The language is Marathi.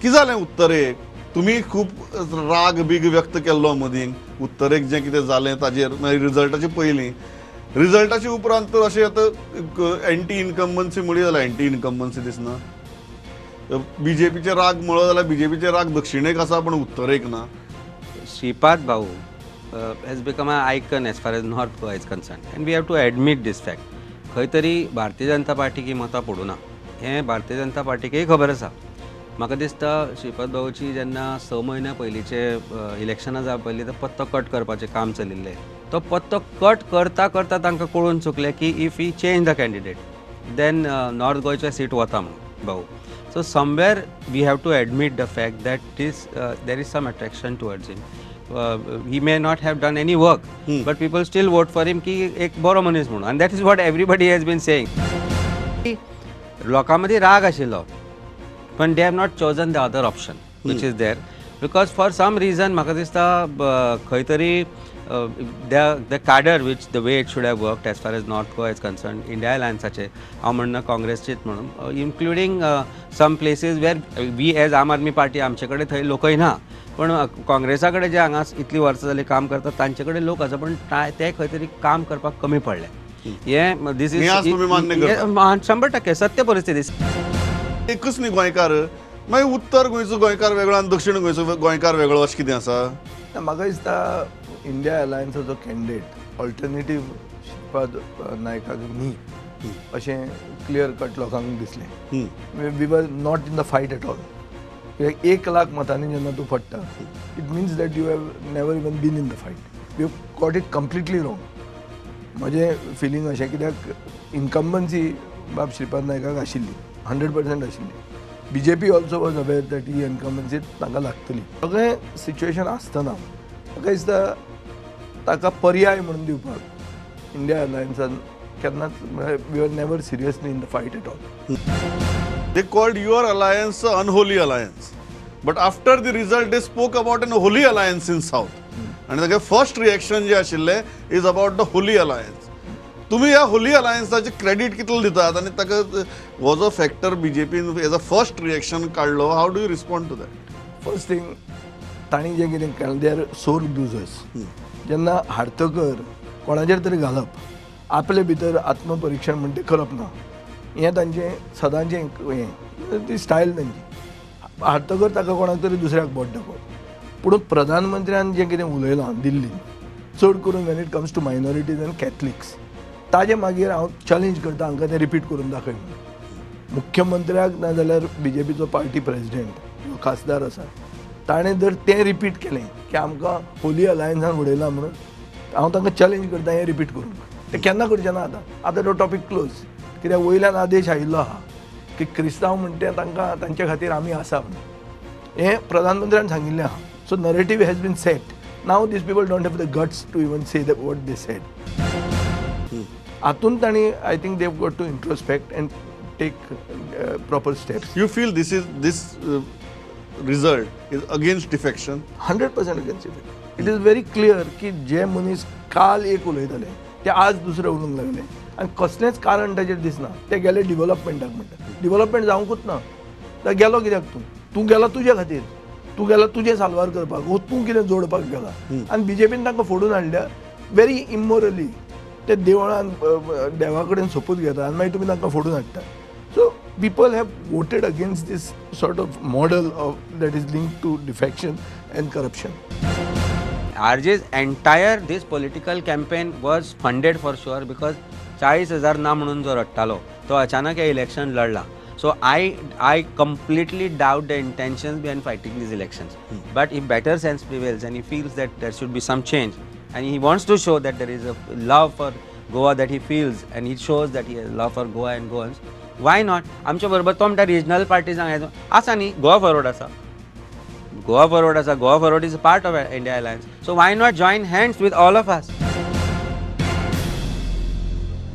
कितें जालें उत्तरेक तुमी खूब राग बीग व्यक्त केल्लो मदीं उत्तरेक जें कितें जालें ताजेर रिजल्टाचे पयलीं रिजल्टाचे उपरांत तर अशें आतां एंटी इनकम्बन्सी म्हणली जाल्यार एंटी इनकम्बन्सी दिसना बीजेपीचे राग म्हणलो जाल्यार बीजेपीचे राग दक्षिणेक आसा पण उत्तरेक ना Shripad Babu has become an icon as far as North Goa is concerned, and we have to admit this fact. खंय तरी भारतीय जनता पार्टीकी मतां पडूना हें भारतीय जनता पार्टीकय खबर आसा. म्हाका दिसता श्रीपाद बाबूची जेन्ना 6 म्हयन्या पयलींचे इलेक्शनां जावपा पयलीं तो पत्तो कट करपाचें काम चलिल्लें तो पत्तो कट करता करता तांकां कळून चुकलें की if he change the candidate then north गोंयचें सीट वता म्हणून बाबू. So somewhere we have to admit the fact that there is some attraction towards him. He may not have done any work, but people still vote for him ki ek boro manis म्हणून, and that is what everybody has been saying. लोकांमध्ये राग आशिल्लो पण they have not chosen the other option which is there because for some reason म्हाका दिसता खंय तरी the cadre which the way it should have worked as far as North Goa is concerned, India Alliance हांव म्हणना काँग्रेसचेच म्हणून including some places where we as Aam Aadmi Party आमचे कडेन थंय लोकय ना पण काँग्रेसा कडेन जे हांगा इतली वर्सां जाली काम करतात तांचे कडेन लोक आसा पण ते खंय तरी काम करपाक कमी पडले. हे दिस इज 100% सत्य परिस्थिती. एकच न्ही गोंयकार मागीर उत्तर गोंयचो गोंयकार वेगळो आनी दक्षिण गोंयचो गोंयकार वेगळो अशें कितें आसा. म्हाका दिसता इंडिया अलायन्साचो कॅन्डिडेट ऑल्टरनेटीव श्रीपाद नायकाक न्ही अशें क्लियर कट लोकांक दिसलें. We are not in the fight at all. 1 lakh मतांनी जेन्ना तूं पडटा it means that you have never even been in the fight. You have got it completely wrong. म्हजें फिलींग अशें कित्याक इनकम्बन्सी बाब श्रीपाद नायकाक आशिल्ली 100% आशिल्ली. BJP also was aware that he incumbency तांकां लागतली. सगळें सिच्युएशन आसतना म्हाका दिसता ताका पर्याय म्हणून दिवपाक इंडिया अलायन्सान केन्नाच we were never seriously in the fight at all. They called your alliance an unholy alliance, but after the result they spoke about an holy alliance in south. And the first reaction जे आशिल्ले is about the holy alliance. तुम्ही ह्या होली अलायन्साचे क्रेडिट कितले दितात आणि ताका हो जो फॅक्टर बीजेपीन एज अ फर्स्ट रिएक्शन काढलो how do you respond to that. First thing तांणी जें कितें केलें दे आर सोर लुजर्स. जेन्ना हारतकर कोणाचेर तरी घालप आपले भितर आत्मपरीक्षण म्हणटा तें करप ना हें तांचें सदांचें हें ती स्टायल तांची. हारतकर ताका कोणाक तरी दुसऱ्याक बोट दाखोवप. पूण प्रधानमंत्र्यान जें कितें उलयलां दिल्लीन चड करून when it comes to minorities आनी कॅथलिक्स ताजे मागीर हांव चॅलेंज करता हांकां तें रिपीट करून दाखय. मुख्यमंत्र्याक नाजाल्यार BJPचो पार्टी प्रेजिडेंट खासदार आसा ताणें जर तें रिपीट केलें की आमकां होली अलायन्सान उडयलां म्हणून हांव तांकां चॅलेंज करता हें रिपीट करून. तें केन्ना करचें ना आतां तो टॉपीक क्लोज. कित्याक वयल्यान आदेश आयिल्लो आहा की क्रिस्तांव म्हणटा तांकां तांचे खातीर आमी आसा म्हणून हें प्रधानमंत्र्यान सांगिल्लें आहा. So narrative has been set. Now these people don't have the guts to even say that what they said. हातूंत तांणी I think they have got to introspect and take proper steps. You feel this result is against defection. 100% against defection. It is very clear की जे मनीस काल एक उलयताले ते आज दुसरे उलोवंक लागले आनी कसलेंच कारण ताचेर दिसना. ते गेले डिव्हलपमेंटाक म्हणटा. डिव्हलपमेंट जावंकूच ना जाल्यार गेलो कित्याक तूं गेला तुजे खातीर. तूं गेला तुजें साल्वार करपाक वो तूं कितें जोडपाक गेला. आनी BJPन तांकां फोडून हाडल्या व्हेरी इमोरली. ते देवळान देवा कडेन सोपूत घेता आनी मागीर तुमी तांकां फोडून हाडटा. So people have voted against this sort of model of that is linked to defection and corruption. RJ's entire this political campaign was funded for sure because 40,000 ना म्हणून जो रट्टालो तो अचानक हे इलेक्शन लढला. So I completely doubt the intentions behind fighting these elections. But if better sense prevails and he feels that there should be some change and he wants to show that there is a love for Goa that he feels and he shows that he has love for Goa and Goans, why not? आमच्या बरोबर तो म्हणटा रिजनल पार्टी सांगायचो आसा न्ही. गोवा फॉरवर्ड आसा. Goa forward is a part of India Alliance. So why not join hands with all of us?